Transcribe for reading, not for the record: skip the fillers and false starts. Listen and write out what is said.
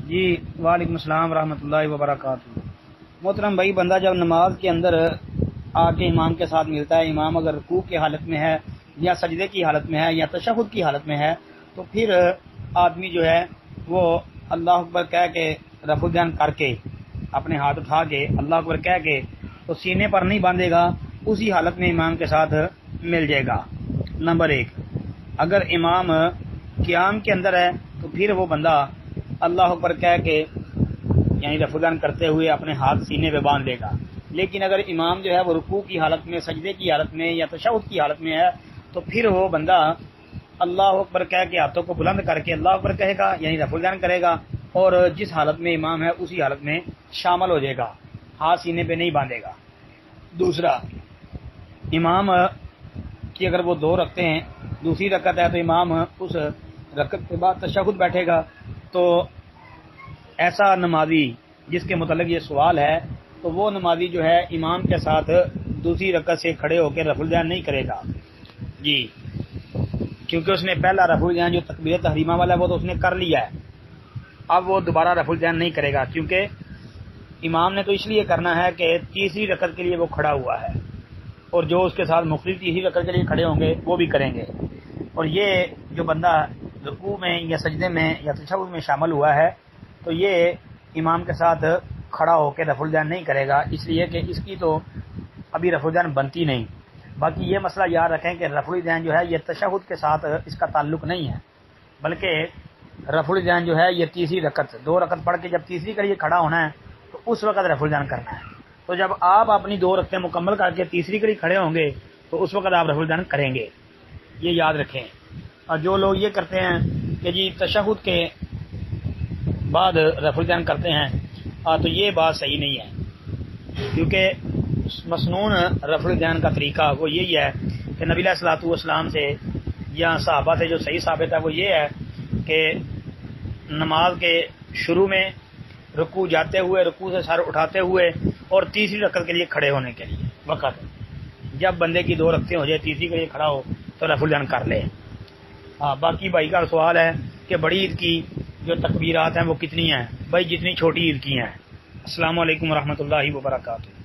جی وعلیکم السلام ورحمۃ اللہ وبرکاتہ۔ محترم بھائی، بندہ جب نماز کے اندر آ کے امام کے ساتھ ملتا ہے، امام اگر رکوع کی حالت میں ہے یا سجدے کی حالت میں ہے یا تشہد کی حالت میں ہے، تو پھر آدمی جو ہے وہ اللہ اکبر کہہ کے رفع الدین کر کے اپنے ہاتھ اٹھا کے اللہ اکبر کہہ کے تو سینے پر نہیں باندھے گا، اسی حالت میں امام کے ساتھ مل جائے گا۔ نمبر 1، اگر امام قیام کے اندر ہے تو پھر وہ بندہ اللہ اکبر کہہ کے یعنی رفع الدین کرتے ہوئے اپنے ہاتھ سینے پہ باندھ لے گا۔ لیکن اگر امام جو ہے وہ رکوع کی حالت میں، سجدے کی حالت میں یا تشہد کی حالت میں ہے تو پھر وہ بندہ اللہ اکبر کہہ کے ہاتھوں کو بلند کر کے اللہ اکبر کہے گا، یعنی رفع الدین کرے گا، اور جس حالت میں امام ہے اسی حالت میں شامل ہو جائے گا، ہاتھ سینے پہ نہیں باندھے گا۔ دوسرا، امام کی اگر وہ 2 رکعتیں ہیں، دوسری رکعت ہے تو امام اس رکعت کے بعد تشہد بیٹھے گا، تو ایسا نمازی جس کے متعلق یہ سوال ہے تو وہ نمازی جو ہے امام کے ساتھ دوسری رکعت سے کھڑے ہو کے رفع الدین نہیں کرے گا جی، کیونکہ اس نے پہلا رفع الدین جو تکبیر تحریمہ والا ہے وہ تو اس نے کر لیا ہے، اب وہ دوبارہ رفع الدین نہیں کرے گا، کیونکہ امام نے تو اس لیے کرنا ہے کہ تیسری رکعت کے لیے وہ کھڑا ہوا ہے، اور جو اس کے ساتھ مختلف تیسری رکعت کے لیے کھڑے ہوں گے وہ بھی کریں گے، اور یہ جو بندہ رکوع میں یا سجدے میں یا تشہد میں شامل ہوا ہے تو یہ امام کے ساتھ کھڑا ہو کے رفع الدین نہیں کرے گا، اس لیے کہ اس کی تو ابھی رفع الدین بنتی نہیں۔ باقی یہ مسئلہ یاد رکھیں کہ رفع الدین جو ہے یہ تشہد کے ساتھ اس کا تعلق نہیں ہے، بلکہ رفع الدین جو ہے یہ تیسری رکعت 2 رکعت پڑھ کے جب تیسری کے لیے کھڑا ہونا ہے تو اس وقت رفع الدین کرنا ہے، تو جب آپ اپنی 2 رکعتیں مکمل کر کے تیسری کے لیے کھڑے ہوں گے تو اس وقت آپ رفع الدین کریں گے، یہ یاد رکھیں۔ اور جو لوگ یہ کرتے ہیں کہ جی تشہد کے بعد رفع الدین کرتے ہیں تو یہ بات صحیح نہیں ہے، کیونکہ مسنون رفع الدین کا طریقہ وہ یہی ہے کہ نبی علیہ الصلوۃ والسلام سے یا صحابہ سے جو صحیح ثابت ہے وہ یہ ہے کہ نماز کے شروع میں رکوع جاتے ہوئے، رکوع سے سر اٹھاتے ہوئے اور تیسری رکعت کے لیے کھڑے ہونے کے لیے وقت، جب بندے کی 2 رکعتیں ہو جائے تیسری کے لیے کھڑا ہو تو رفع الدین کر لے۔ باقی بھائی کا سوال ہے کہ بڑی عید کی جو تکبیرات ہیں وہ کتنی ہیں؟ بھائی جتنی چھوٹی عید کی ہیں۔ السلام علیکم ورحمۃ اللہ وبرکاتہ۔